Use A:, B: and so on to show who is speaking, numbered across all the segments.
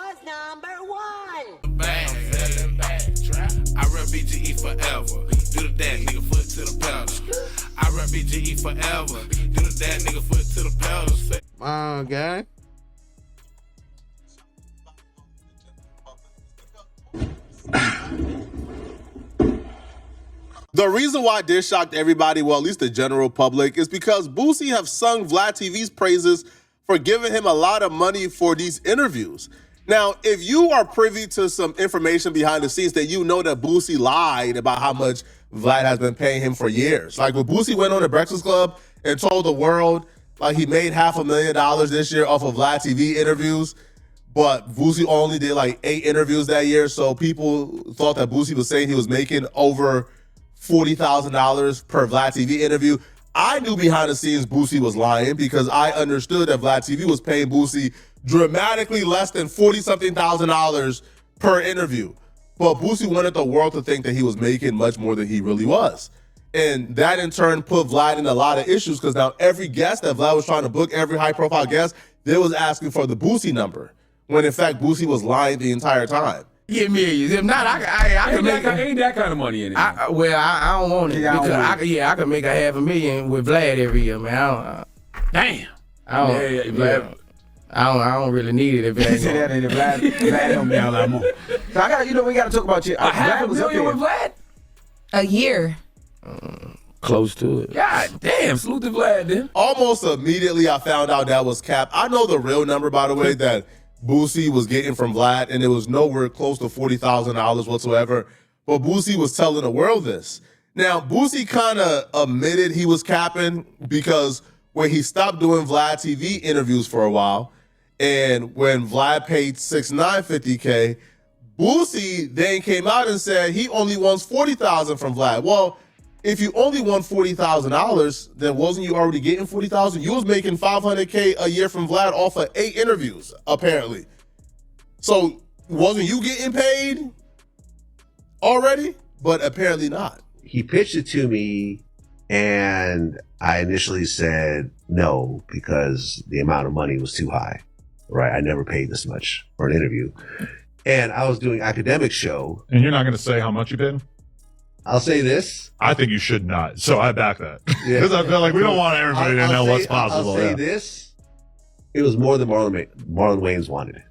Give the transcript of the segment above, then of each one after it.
A: was #1.
B: Bang, I rep BGE forever. Do the dance, nigga, foot to the pedal. I rep BGE forever. Do the dance, nigga, foot to the pedal.
C: Okay. The reason why this shocked everybody, well, at least the general public, is because Boosie have sung Vlad TV's praises for giving him a lot of money for these interviews. Now, if you are privy to some information behind the scenes, that you know that Boosie lied about how much Vlad has been paying him for years. Like when Boosie went on the Breakfast Club and told the world like he made $500,000 this year off of Vlad TV interviews, but Boosie only did like 8 interviews that year. So people thought that Boosie was saying he was making over $40,000 per Vlad TV interview. I knew behind the scenes Boosie was lying because I understood that Vlad TV was paying Boosie dramatically less than $40-something thousand per interview. But Boosie wanted the world to think that he was making much more than he really was. And that in turn put Vlad in a lot of issues because now every guest that Vlad was trying to book, every high-profile guest, they was asking for the Boosie number, when in fact Boosie was lying the entire time.
D: Get millions. If not, I can make
E: ain't that kind of money in it.
D: I don't want it because I can make $500,000 with Vlad every year, man.
E: Damn.
D: I don't really need it if it ain't.
E: That ain't Vlad don't mean a lot more. So I got, we got to talk about you. $500,000 with Vlad?
F: A year.
D: Close to it.
E: God damn, salute to Vlad then.
C: Almost immediately I found out that was cap. I know the real number, by the way, that Boosie was getting from Vlad, and it was nowhere close to $40,000 whatsoever. But Boosie was telling the world this. Now, Boosie kind of admitted he was capping because when he stopped doing Vlad TV interviews for a while, and when Vlad paid 6ix9ine $50K, Boosie then came out and said he only wants $40,000 from Vlad. Well, if you only won $40,000, then wasn't you already getting $40,000? You was making $500K a year from Vlad off of 8 interviews, apparently. So wasn't you getting paid already? But apparently not.
G: He pitched it to me, and I initially said no because the amount of money was too high. Right? I never paid this much for an interview. And I was doing an academic show.
H: And you're not going to say how much you paid him?
G: I'll say this.
H: I think you should not. So I back that. Because I feel like we don't want everybody to know what's possible.
G: I'll say this. It was more than Marlon Wayans wanted.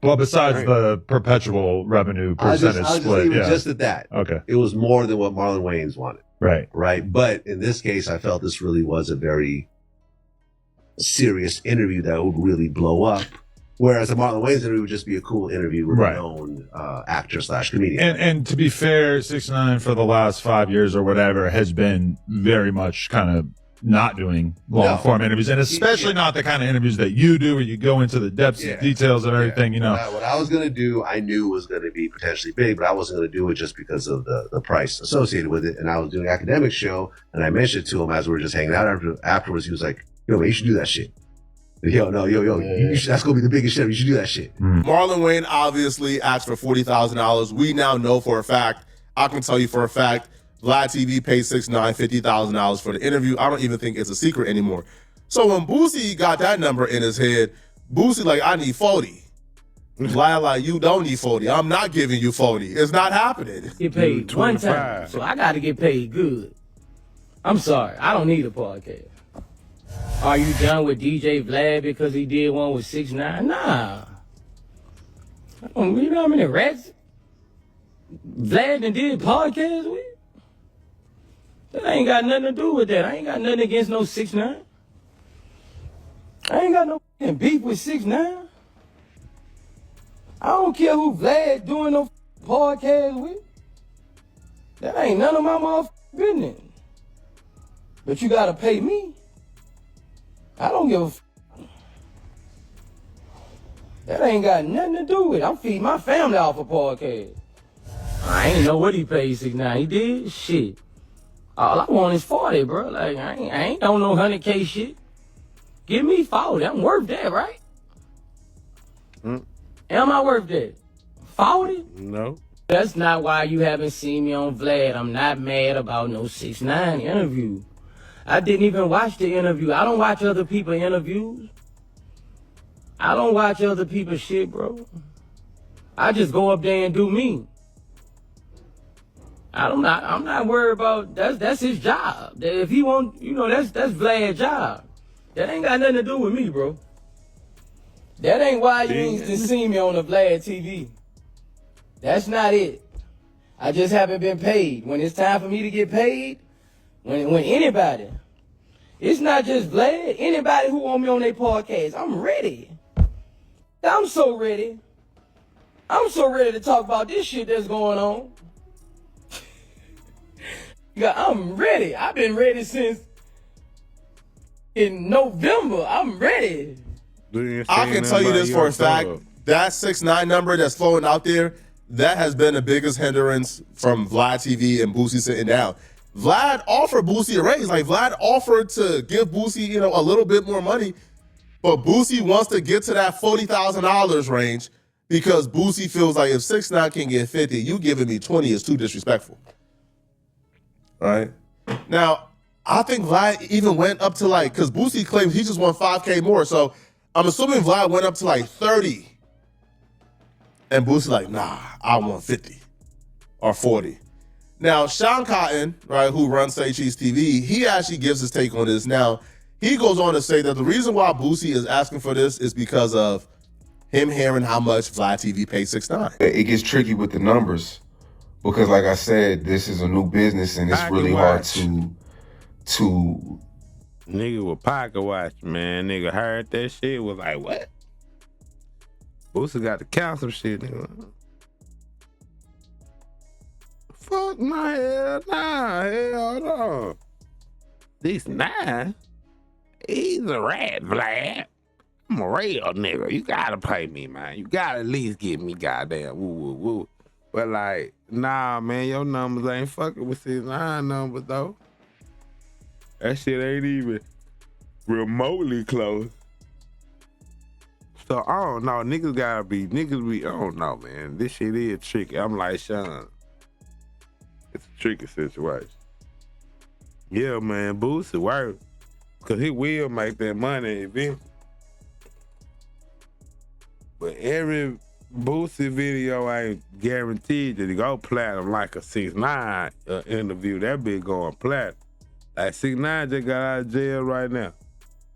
H: Well, besides the perpetual revenue percentage
G: I'll
H: split.
G: Leave it just at that.
H: Okay.
G: It was more than what Marlon Wayans wanted.
H: Right.
G: Right. But in this case, I felt this really was a very serious interview that would really blow up. Whereas a Marlon Wayans interview would just be a cool interview with a known actor / comedian.
H: And to be fair, 6ix9ine for the last 5 years or whatever has been very much kind of not doing long form interviews, and especially not the kind of interviews that you do where you go into the depths and details of everything, you know.
G: What I was going to do, I knew was going to be potentially big, but I wasn't going to do it just because of the price associated with it. And I was doing an academic show, and I mentioned it to him as we were just hanging out afterwards. He was like, yo, man, you should do that shit. Yo, that's going to be the biggest shit. You should do that shit.
C: Marlon Wayne obviously asked for $40,000. We now know for a fact, I can tell you for a fact, Vlad TV paid 6ix9ine $50,000 for the interview. I don't even think it's a secret anymore. So when Boosie got that number in his head, Boosie like, I need 40. Vlad like, you don't need 40. I'm not giving you 40. It's not happening.
D: Get paid one time, so I got to get paid good. I'm sorry, I don't need a podcast. Are you done with DJ Vlad because he did one with 6ix9ine? Nah. You know how many rats Vlad and did podcasts with? That ain't got nothing to do with that. I ain't got nothing against no 6ix9ine. I ain't got no beef with 6ix9ine. I don't care who Vlad doing no podcast with. That ain't none of my motherfucking business. But you gotta pay me. I don't give a f. That ain't got nothing to do with it. I'm feeding my family off a podcast. I ain't know what he paid 6ix9ine. He did? Shit. All I want is 40, bro. Like, I ain't on no 100K shit. Give me 40. I'm worth that, right? Am I worth that? 40?
C: No.
D: That's not why you haven't seen me on Vlad. I'm not mad about no 6ix9ine interview. I didn't even watch the interview. I don't watch other people's interviews. I don't watch other people's shit, bro. I just go up there and do me. I'm not worried about that's his job. If he want, that's Vlad's job. That ain't got nothing to do with me, bro. That ain't why you ain't seen me on the Vlad TV. That's not it. I just haven't been paid. When it's time for me to get paid, when anybody, it's not just Vlad, anybody who want me on their podcast, I'm ready. I'm so ready. I'm so ready to talk about this shit that's going on. I'm ready. I've been ready since in November. I'm ready.
C: I can tell you this for a fact. That 6ix9ine number that's flowing out there, that has been the biggest hindrance from Vlad TV and Boosie sitting down. Vlad offered Boosie a raise. Like, Vlad offered to give Boosie, a little bit more money, but Boosie wants to get to that $40,000 range because Boosie feels like if 6ix9ine can get 50, you giving me 20 is too disrespectful. All right. Now, I think Vlad even went up to because Boosie claims he just won $5K more. So I'm assuming Vlad went up to 30. And Boosie like, nah, I want 50 or 40. Now, Sean Cotton, right, who runs Say Cheese TV, he actually gives his take on this. Now, he goes on to say that the reason why Boosie is asking for this is because of him hearing how much Vlad TV pays 6ix9ine.
F: It gets tricky with the numbers. Because like I said, this is a new business and it's really hard to
I: Nigga with pocket watch, man. Nigga heard that shit, was like, what? Boosie got to count some shit, nigga. Fuck my hell no. These 9, he's a rat, Vlad. I'm a real nigga. You gotta pay me, man. You gotta at least give me goddamn woo. But nah, man, your numbers ain't fucking with 6ix9ine numbers, though. That shit ain't even remotely close. So, I don't know. Niggas be, I don't know, man. This shit is tricky. I'm like, Sean, it's a tricky situation. Yeah, man, Boosie work. Because he will make that money eventually. But every Boosie video ain't guaranteed that he go platinum like a 6ix9ine interview. That bitch going platinum. Like 6ix9ine just got out of jail right now.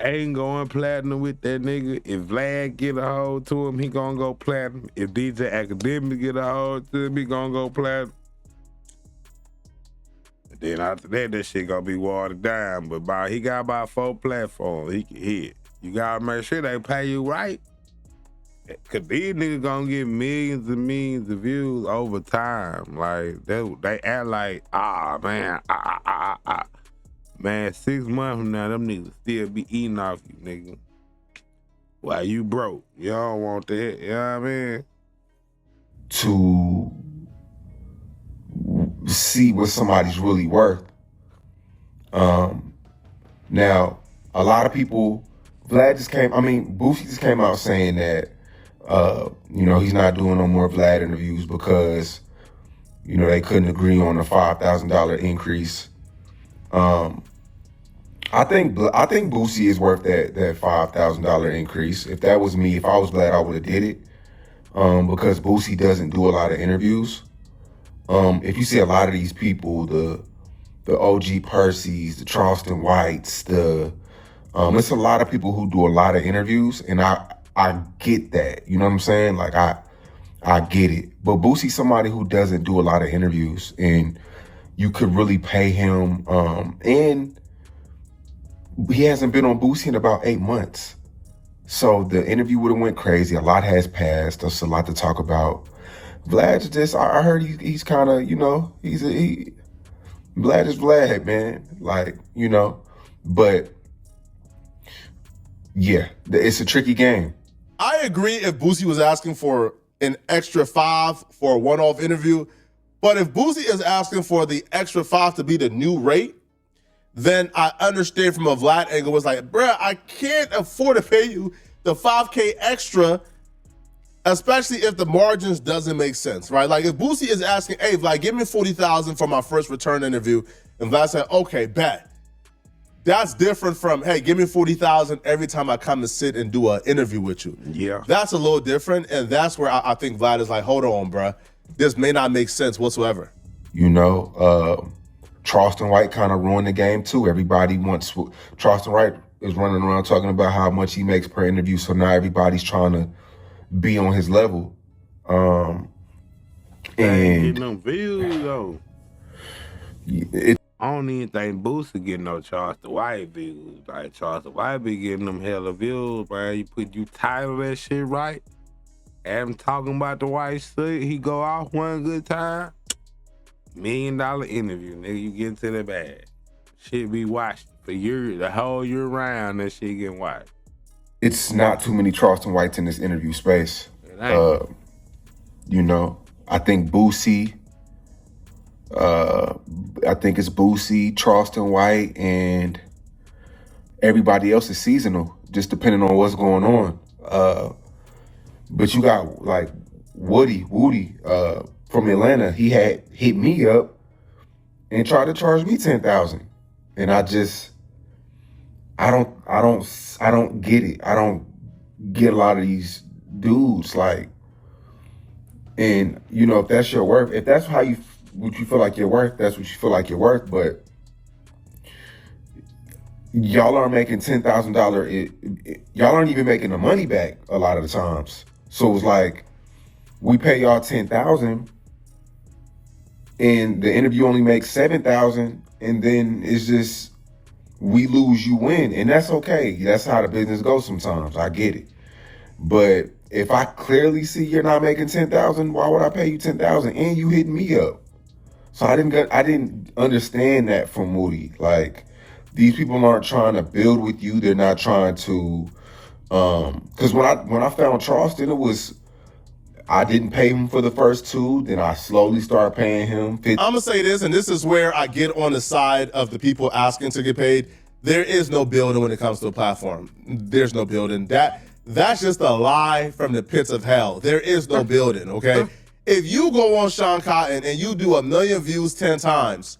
I: Ain't going platinum with that nigga. If Vlad get a hold to him, he gonna go platinum. If DJ Academic get a hold to him, he gonna go platinum. And then after that shit gonna be watered down. But he got about 4 platforms he can hit. You gotta make sure they pay you right. Cause these niggas gonna get millions and millions of views over time. Like they act like, man, 6 months from now, them niggas still be eating off you, nigga. Why you broke? You don't want that, you know what I mean?
F: To see what somebody's really worth. Now, a lot of people, Boosie just came out saying that he's not doing no more Vlad interviews because, they couldn't agree on a $5,000 increase. I think Boosie is worth that $5,000 increase. If that was me, if I was Vlad, I would have did it. Because Boosie doesn't do a lot of interviews. If you see a lot of these people, the OG Percy's, the Charleston Whites, it's a lot of people who do a lot of interviews, and I get that. You know what I'm saying? Like I get it. But Boosie's somebody who doesn't do a lot of interviews, and you could really pay him. And he hasn't been on Boosie in about 8 months. So the interview would have went crazy. A lot has passed. There's a lot to talk about. Vlad's just, I heard he's kind of, Vlad is Vlad, man. But yeah, it's a tricky game.
C: I agree if Boosie was asking for an extra 5 for a one-off interview, but if Boosie is asking for the extra 5 to be the new rate, then I understand from a Vlad angle. It's like, bruh, I can't afford to pay you the 5K extra, especially if the margins doesn't make sense, right? Like if Boosie is asking, hey, Vlad, give me $40,000 for my first return interview, and Vlad said, okay, bet. That's different from, hey, give me 40,000 every time I come and sit and do an interview with you.
I: Yeah.
C: That's a little different, and that's where I think Vlad is like, hold on, bruh. This may not make sense whatsoever.
F: You know, Charleston White kind of ruined the game too. Everybody wants, Charleston White is running around talking about how much he makes per interview, so now everybody's trying to be on his level. And
I: getting them views though. I don't even think Boosie getting no Charleston White views. Like Charleston White be getting them hella views, man. You title that shit right. And talking about the white shit, he go off one good time. $1 million interview, nigga. You get into the bag. Shit be watched for years, the whole year round. That shit getting watched.
F: it's not too many Charleston Whites in this interview space. You know, I think Boosie. I think it's Boosie, Charleston White, and everybody else is seasonal, just depending on what's going on. But you got like Woody from Atlanta. He had hit me up and tried to charge me $10,000, and I don't get it. I don't get a lot of these dudes like, and you know, if that's your worth, if that's what you feel like you're worth, that's what you feel like you're worth. But y'all aren't making $10,000. Y'all aren't even making the money back a lot of the times. So it's like, we pay y'all $10,000 and the interview only makes $7,000, and then it's just, we lose, you win. And that's okay. That's how the business goes sometimes. I get it. But if I clearly see you're not making $10,000, why would I pay you $10,000 and you hitting me up? So I didn't understand that from Moody. Like, these people aren't trying to build with you. They're not trying to, because when I found Charleston, it was, I didn't pay him for the first two. Then I slowly started paying him.
C: I'm gonna say this, and this is where I get on the side of the people asking to get paid. There is no building when it comes to a platform. There's no building. That's just a lie from the pits of hell. There is no building, okay? If you go on Sean Cotton and you do 1 million views 10 times,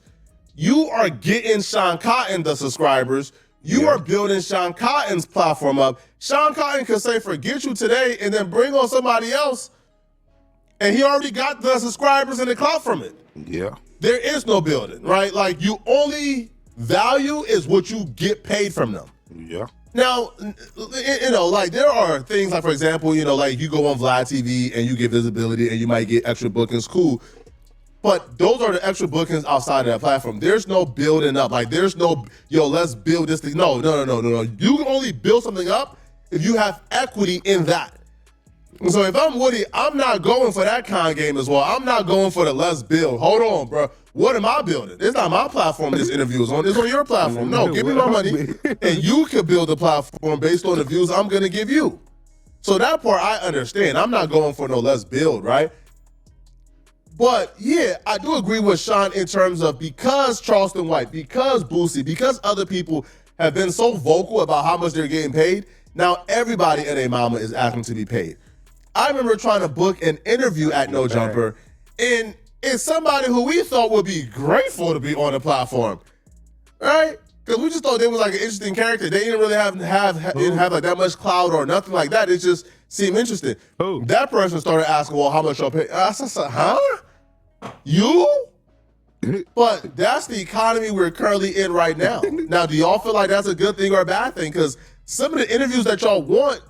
C: you are getting Sean Cotton the subscribers. You are building Sean Cotton's platform up. Sean Cotton could say, forget you today, and then bring on somebody else, and he already got the subscribers and the clout from it.
I: Yeah.
C: There is no building, right? Like, you only value is what you get paid from them.
I: Yeah.
C: Now, you know, like, there are things like, for example, you know, like, you go on Vlad TV and you get visibility and you might get extra bookings, cool. But those are the extra bookings outside of that platform. There's no building up. Like, there's no, yo, let's build this thing. No. You can only build something up if you have equity in that. So if I'm Woody, I'm not going for that kind of game as well. I'm not going for the let's build. Hold on, bro. What am I building? It's not my platform this interview is on. It's on your platform. No, give me my money, and you can build a platform based on the views I'm going to give you. So that part I understand. I'm not going for no let's build, right? But yeah, I do agree with Sean in terms of, because Charleston White, because Boosie, because other people have been so vocal about how much they're getting paid, now everybody and their mama is asking to be paid. I remember trying to book an interview at No Jumper, and it's somebody who we thought would be grateful to be on the platform, right? Because we just thought they was like an interesting character. They didn't really didn't have like that much clout or nothing like that. It just seemed interesting. That person started asking, well, how much y'all pay? I said, huh? You? But that's the economy we're currently in right now. Now, do y'all feel like that's a good thing or a bad thing? Because some of the interviews that y'all want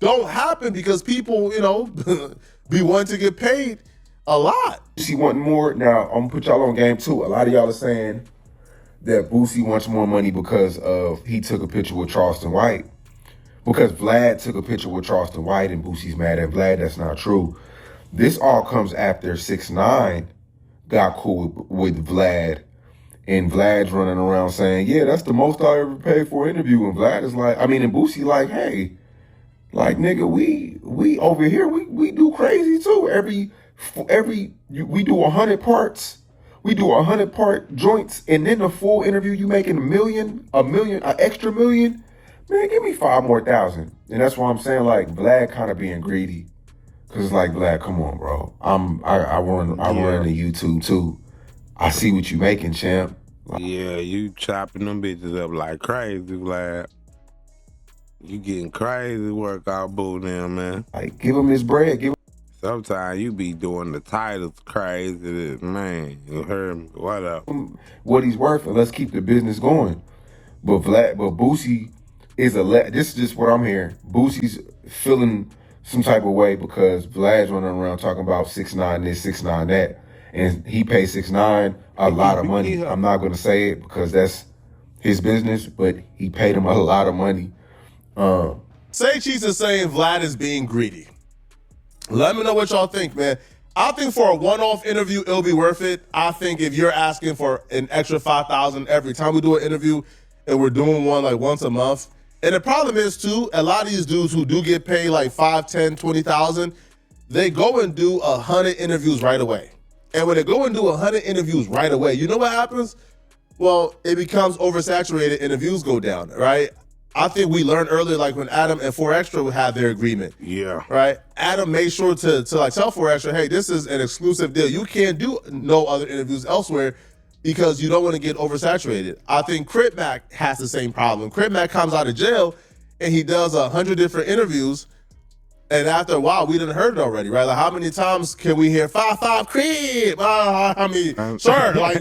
C: don't happen because people, you know, be wanting to get paid a lot.
F: Boosie wanting more. Now, I'm gonna put y'all on game too. A lot of y'all are saying that Boosie wants more money because of he took a picture with Charleston White. Because Vlad took a picture with Charleston White and Boosie's mad at Vlad. That's not true. This all comes after 6ix9ine got cool with Vlad, and Vlad's running around saying, yeah, that's the most I ever paid for an interview. And Vlad is like, and Boosie like, hey, like, nigga, we over here, we do crazy too. We do 100 parts. We do 100-part joints, and then the full interview, you making an extra million. Man, give me 5 more thousand. And that's why I'm saying, like, Vlad kind of being greedy. Cause it's like, Vlad, come on, bro. I run the YouTube too. I see what you making, champ.
I: Yeah, you chopping them bitches up like crazy, Vlad. You getting crazy work out, boo, them, man.
F: Like, give him his bread. Give him.
I: Sometimes you be doing the titles crazy, man. You heard me? What up?
F: What he's worth, and let's keep the business going. But Boosie is this is just what I'm hearing. Boosie's feeling some type of way because Vlad's running around talking about 6ix9ine this, 6ix9ine that, and he pays 6ix9ine a lot of money. I'm not gonna say it because that's his business, but he paid him a lot of money.
C: Say Cheese is saying Vlad is being greedy. Let me know what y'all think, man. I think for a one-off interview, it'll be worth it. I think if you're asking for an extra $5,000 every time we do an interview, and we're doing one like once a month, and the problem is too, a lot of these dudes who do get paid like 5, 10, 20,000, they go and do 100 interviews right away. And when they go and do 100 interviews right away, you know what happens? Well, it becomes oversaturated and the views go down, right? I think we learned earlier, like when Adam and 4Extra had their agreement.
I: Yeah.
C: Right? Adam made sure to like tell 4Extra, hey, this is an exclusive deal. You can't do no other interviews elsewhere because you don't want to get oversaturated. I think Crip Mac has the same problem. Crip Mac comes out of jail and he does 100 different interviews. And after a while, we done heard it already, right? Like, how many times can we hear 5-5 Crip? I mean, sir, like,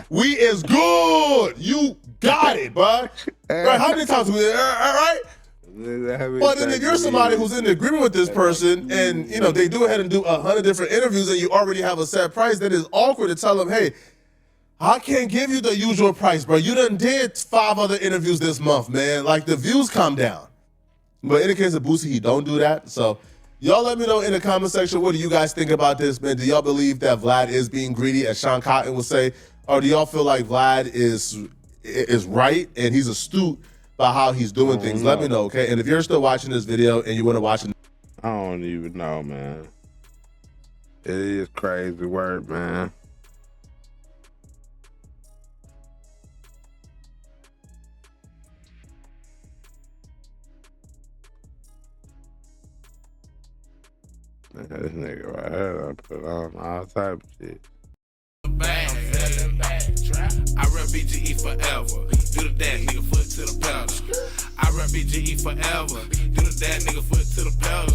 C: we is good. You got it, bud. Right? How many times we, right? But then if you're somebody who's in agreement with this person and, you know, they do ahead and do 100 different interviews and you already have a set price, then it's awkward to tell them, hey, I can't give you the usual price, bro. You done did 5 other interviews this month, man. Like, the views come down. But in the case of Boosie, he don't do that. So y'all let me know in the comment section, what do you guys think about this, man? Do y'all believe that Vlad is being greedy, as Sean Cotton would say? Or do y'all feel like Vlad is right and he's astute by how he's doing things? Let me know, okay? And if you're still watching this video and you want to watch it,
I: I don't even know, man. It is crazy work, man. This nigga right here, I put on all type of shit.
B: I rep BGE forever. Do the dash, nigga, foot to the pedal. I rep BGE forever. Do the dash, nigga, foot to the pedal.